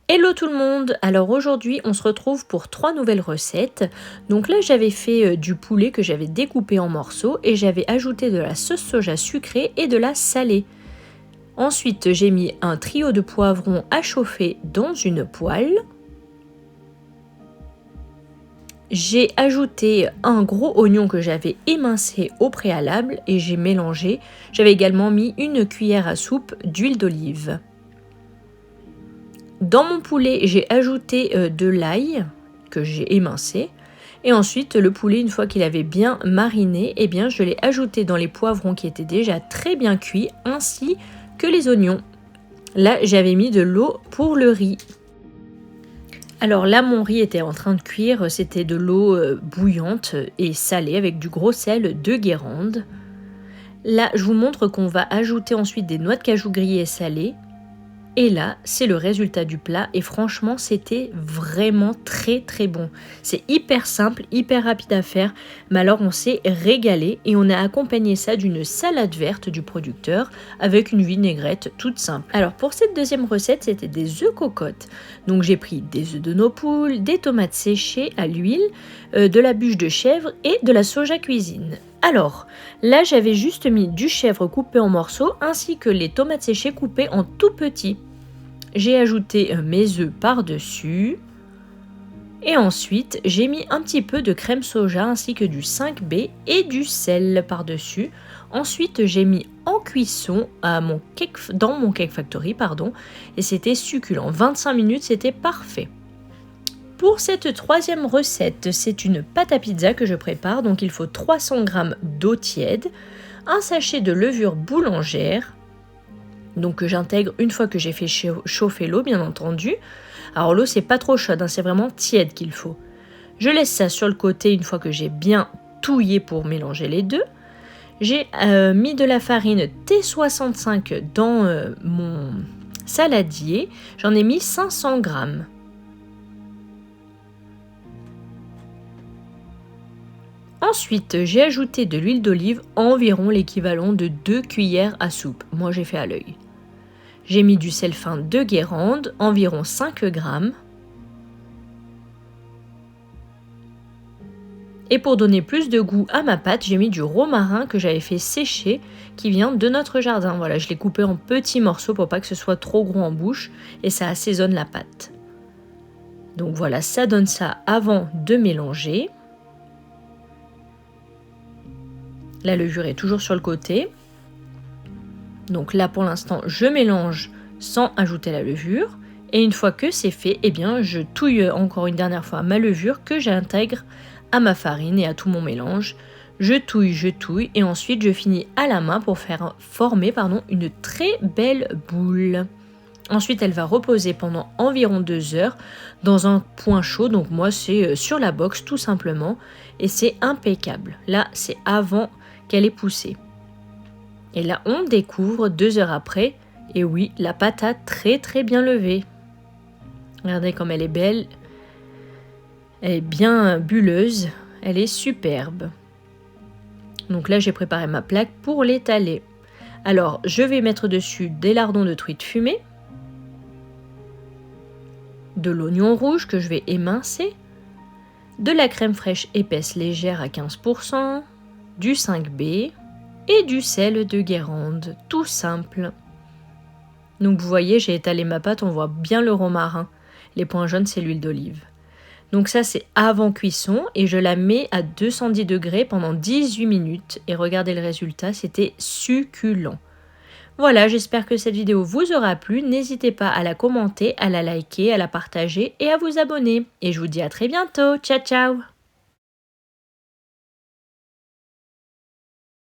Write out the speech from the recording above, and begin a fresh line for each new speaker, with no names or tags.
Hello tout le monde! Alors aujourd'hui on se retrouve pour 3 nouvelles recettes. Donc là j'avais fait du poulet que j'avais découpé en morceaux et j'avais ajouté de la sauce soja sucrée et de la salée. Ensuite j'ai mis un trio de poivrons à chauffer dans une poêle. J'ai ajouté un gros oignon que j'avais émincé au préalable et j'ai mélangé. J'avais également mis une cuillère à soupe d'huile d'olive. Dans mon poulet, j'ai ajouté de l'ail que j'ai émincé. Et ensuite, le poulet, une fois qu'il avait bien mariné, eh bien, je l'ai ajouté dans les poivrons qui étaient déjà très bien cuits, ainsi que les oignons. Là, j'avais mis de l'eau pour le riz. Alors là, mon riz était en train de cuire. C'était de l'eau bouillante et salée avec du gros sel de Guérande. Là, je vous montre qu'on va ajouter ensuite des noix de cajou grillées et salées. Et là, c'est le résultat du plat et franchement, c'était vraiment très très bon. C'est hyper simple, hyper rapide à faire, mais alors on s'est régalé et on a accompagné ça d'une salade verte du producteur avec une vinaigrette toute simple. Alors pour cette deuxième recette, c'était des œufs cocottes. Donc j'ai pris des œufs de nos poules, des tomates séchées à l'huile, de la bûche de chèvre et de la soja cuisine. Alors, là j'avais juste mis du chèvre coupé en morceaux ainsi que les tomates séchées coupées en tout petits. J'ai ajouté mes œufs par-dessus et ensuite j'ai mis un petit peu de crème soja ainsi que du 5B et du sel par-dessus. Ensuite j'ai mis en cuisson dans mon Cake Factory et c'était succulent. 25 minutes, c'était parfait. Pour cette troisième recette, c'est une pâte à pizza que je prépare. Donc il faut 300 g d'eau tiède, un sachet de levure boulangère, donc que j'intègre une fois que j'ai fait chauffer l'eau, bien entendu. Alors l'eau, c'est pas trop chaude, c'est vraiment tiède qu'il faut. Je laisse ça sur le côté une fois que j'ai bien touillé pour mélanger les deux. J'ai mis de la farine T65 dans mon saladier. J'en ai mis 500 g. Ensuite, j'ai ajouté de l'huile d'olive, environ l'équivalent de 2 cuillères à soupe. Moi, j'ai fait à l'œil. J'ai mis du sel fin de Guérande, environ 5 g. Et pour donner plus de goût à ma pâte, j'ai mis du romarin que j'avais fait sécher, qui vient de notre jardin. Voilà, je l'ai coupé en petits morceaux pour pas que ce soit trop gros en bouche, et ça assaisonne la pâte. Donc voilà, ça donne ça avant de mélanger. La levure est toujours sur le côté. Donc là, pour l'instant, je mélange sans ajouter la levure. Et une fois que c'est fait, eh bien, je touille encore une dernière fois ma levure que j'intègre à ma farine et à tout mon mélange. Je touille et ensuite je finis à la main pour faire former une très belle boule. Ensuite, elle va reposer pendant environ 2 heures dans un point chaud. Donc moi, c'est sur la box tout simplement. Et c'est impeccable. Là, c'est avant qu'elle ait poussé. Et là, on découvre 2 heures après. Et oui, la pâte a très très bien levé. Regardez comme elle est belle. Elle est bien bulleuse. Elle est superbe. Donc là, j'ai préparé ma plaque pour l'étaler. Alors, je vais mettre dessus des lardons de truite fumée, de l'oignon rouge que je vais émincer, de la crème fraîche épaisse légère à 15%, du 5B et du sel de Guérande, tout simple. Donc vous voyez, j'ai étalé ma pâte, on voit bien le romarin. Les points jaunes, c'est l'huile d'olive. Donc ça, c'est avant cuisson et je la mets à 210 degrés pendant 18 minutes. Et regardez le résultat, c'était succulent. Voilà, j'espère que cette vidéo vous aura plu. N'hésitez pas à la commenter, à la liker, à la partager et à vous abonner. Et je vous dis à très bientôt. Ciao, ciao!